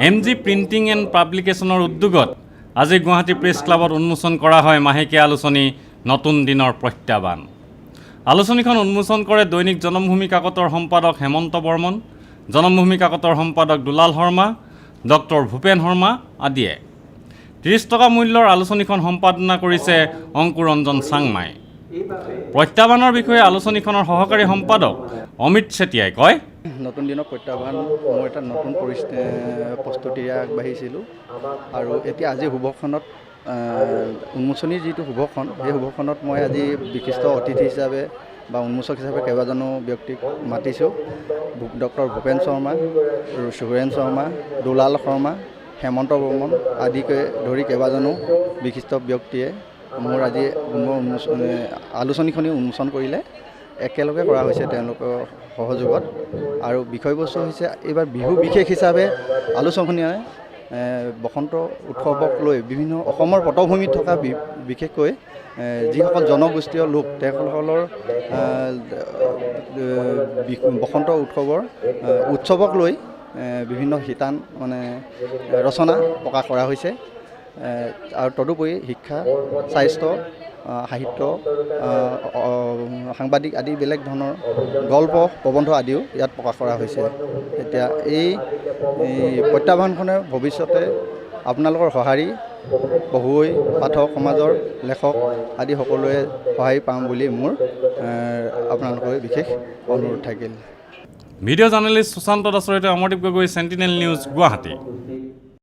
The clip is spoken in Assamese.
MG প্ৰিণ্টিং এণ্ড পাব্লিকেশ্যনৰ উদ্যোগত আজি গুৱাহাটী প্ৰেছ ক্লাবত উন্মোচন কৰা হয় মাহেকীয়া আলোচনী নতুন দিনৰ প্ৰত্যাহ্বান। আলোচনীখন উন্মোচন কৰে দৈনিক জনমভূমি কাকতৰ সম্পাদক হেমন্ত বৰ্মন, জনমভূমি কাকতৰ সম্পাদক দুলাল শৰ্মা, ডক্টৰ ভূপেন শৰ্মা আদিয়ে। 30 টকা মূল্যৰ আলোচনীখন সম্পাদনা কৰিছে অংকুৰঞ্জন চাংমাই। প্ৰত্যাহ্বানৰ বিষয়ে আলোচনীখনৰ সহকাৰী সম্পাদক অমিত চেতিয়াই কয়, নতুন দিনৰ প্ৰত্যাহ্বান মই এটা নতুন প্ৰস্তুতিৰে আগবাঢ়িছিলোঁ আৰু এতিয়া আজি শুভখনত উন্মোচনীৰ যিটো শুভখন, সেই শুভখনত মই আজি বিশিষ্ট অতিথি হিচাপে বা উন্মোচক হিচাপে কেইবাজনো ব্যক্তিক মাতিছোঁ। ডক্টৰ ভূপেন শৰ্মা, সুৰেণ শৰ্মা, দুলাল শৰ্মা, হেমন্ত বৰ্মন আদিকে ধৰি কেইবাজনো বিশিষ্ট ব্যক্তিয়ে মোৰ আজি আলোচনীখনি উন্মোচন কৰিলে। একেলগে কৰা হৈছে তেওঁলোকৰ সহযোগত আৰু বিষয়বস্তু হৈছে এইবাৰ বিহু বিশেষ হিচাপে আলোচনীখনিয়ে বসন্ত উৎসৱক লৈ বিভিন্ন অসমৰ পটভূমিত থকা বিশেষকৈ যিসকল জনগোষ্ঠীয় লোক তেওঁলোকৰ বসন্ত উৎসৱক লৈ বিভিন্ন শিতান ৰচনা প্ৰকাশ কৰা হৈছে আৰু তদুপৰি শিক্ষা, স্বাস্থ্য, সাহিত্য, সাংবাদিক আদি বেলেগ ধৰণৰ গল্প, প্ৰবন্ধ আদিও ইয়াত প্ৰকাশ কৰা হৈছে। এতিয়া এই প্ৰত্যাহ্বানখনে ভৱিষ্যতে আপোনালোকৰ সঁহাৰি পঢ়ুৱৈ, পাঠক সমাজৰ, লেখক আদি সকলোৱে সহায় পাম বুলি মোৰ আপোনালোকৰ বিশেষ অনুৰোধ থাকিল। ভিডিঅ' জাৰ্নেলিষ্ট সুশান্ত দাসৰ সৈতে অমৰদীপ গগৈ, চেণ্টিনেল নিউজ, গুৱাহাটী।